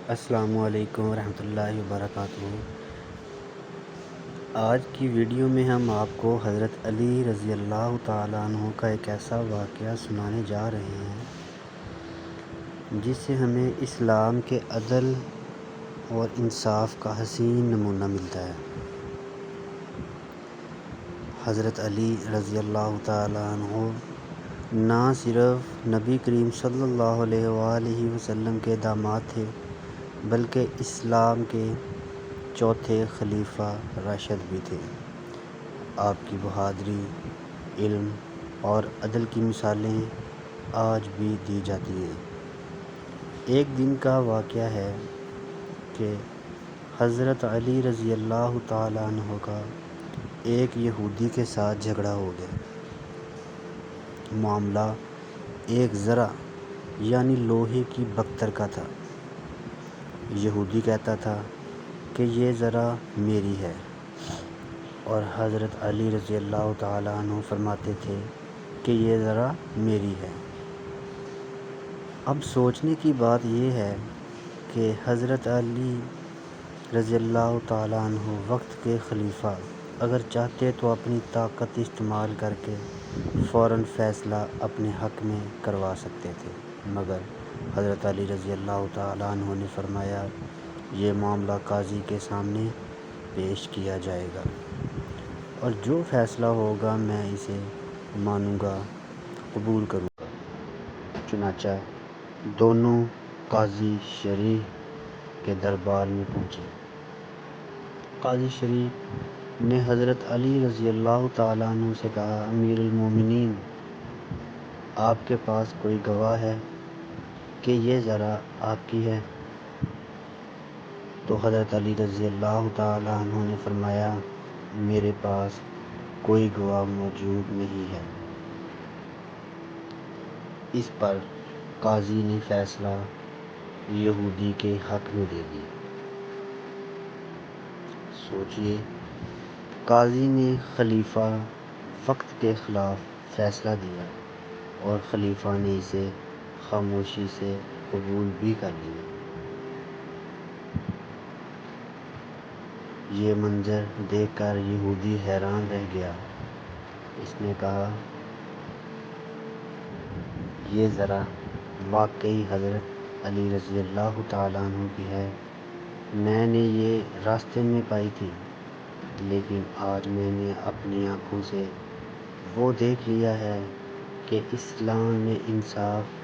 السلام علیکم ورحمۃ اللہ وبرکاتہ۔ آج کی ویڈیو میں ہم آپ کو حضرت علی رضی اللہ تعالیٰ عنہ کا ایک ایسا واقعہ سنانے جا رہے ہیں جس سے ہمیں اسلام کے عدل اور انصاف کا حسین نمونہ ملتا ہے۔ حضرت علی رضی اللہ تعالیٰ عنہ نہ صرف نبی کریم صلی اللہ علیہ وآلہ وسلم کے داماد تھے بلکہ اسلام کے چوتھے خلیفہ راشد بھی تھے۔ آپ کی بہادری، علم اور عدل کی مثالیں آج بھی دی جاتی ہیں۔ ایک دن کا واقعہ ہے کہ حضرت علی رضی اللہ تعالیٰ عنہ کا ایک یہودی کے ساتھ جھگڑا ہو گیا۔ معاملہ ایک زرہ یعنی لوہے کی بکتر کا تھا۔ یہودی کہتا تھا کہ یہ زرہ میری ہے اور حضرت علی رضی اللہ تعالیٰ عنہ فرماتے تھے کہ یہ زرہ میری ہے۔ اب سوچنے کی بات یہ ہے کہ حضرت علی رضی اللہ تعالیٰ عنہ وقت کے خلیفہ اگر چاہتے تو اپنی طاقت استعمال کر کے فوراً فیصلہ اپنے حق میں کروا سکتے تھے، مگر حضرت علی رضی اللہ تعالیٰ عنہ نے فرمایا یہ معاملہ قاضی کے سامنے پیش کیا جائے گا اور جو فیصلہ ہوگا میں اسے مانوں گا، قبول کروں گا۔ چنانچہ دونوں قاضی شریح کے دربار میں پہنچے۔ قاضی شریح نے حضرت علی رضی اللہ تعالیٰ عنہ سے کہا، امیر المومنین، آپ کے پاس کوئی گواہ ہے کہ یہ زرہ آپ کی ہے؟ تو حضرت علی رضی اللہ تعالیٰ عنہ نے فرمایا، میرے پاس کوئی گواہ موجود نہیں ہے۔ اس پر قاضی نے فیصلہ یہودی کے حق میں دے دیا۔ سوچئے، قاضی نے خلیفہ وقت کے خلاف فیصلہ دیا اور خلیفہ نے اسے خاموشی سے قبول بھی کر لیا۔ یہ منظر دیکھ کر یہودی حیران رہ گیا۔ اس نے کہا، یہ زرہ واقعی حضرت علی رضی اللہ تعالیٰ عنہ کی ہے۔ میں نے یہ راستے میں پائی تھی، لیکن آج میں نے اپنی آنکھوں سے وہ دیکھ لیا ہے کہ اسلام میں انصاف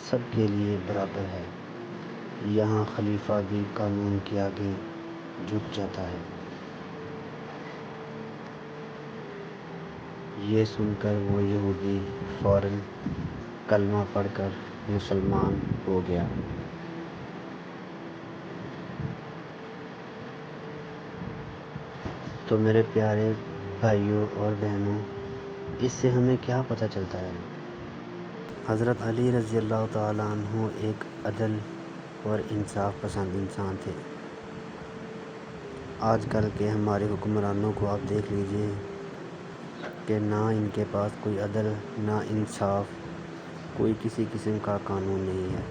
سب کے لیے برابر ہے۔ یہاں خلیفہ بھی قانون کے آگے جھک جاتا ہے۔ یہ سن کر وہ یہودی فوراً کلمہ پڑھ کر مسلمان ہو گیا۔ تو میرے پیارے بھائیوں اور بہنوں، اس سے ہمیں کیا پتہ چلتا ہے؟ حضرت علی رضی اللہ تعالیٰ عنہ ایک عدل اور انصاف پسند انسان تھے۔ آج کل کے ہمارے حکمرانوں کو آپ دیکھ لیجئے کہ نہ ان کے پاس کوئی عدل، نہ انصاف، کوئی کسی قسم کا قانون نہیں ہے۔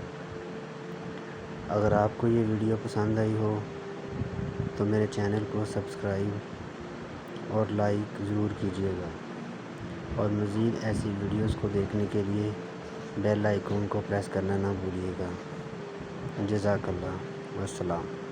اگر آپ کو یہ ویڈیو پسند آئی ہو تو میرے چینل کو سبسکرائب اور لائک ضرور کیجیے گا، اور مزید ایسی ویڈیوز کو دیکھنے کے لیے بیل آئیکن کو پریس کرنا نہ بھولیے گا۔ جزاک اللہ، والسلام۔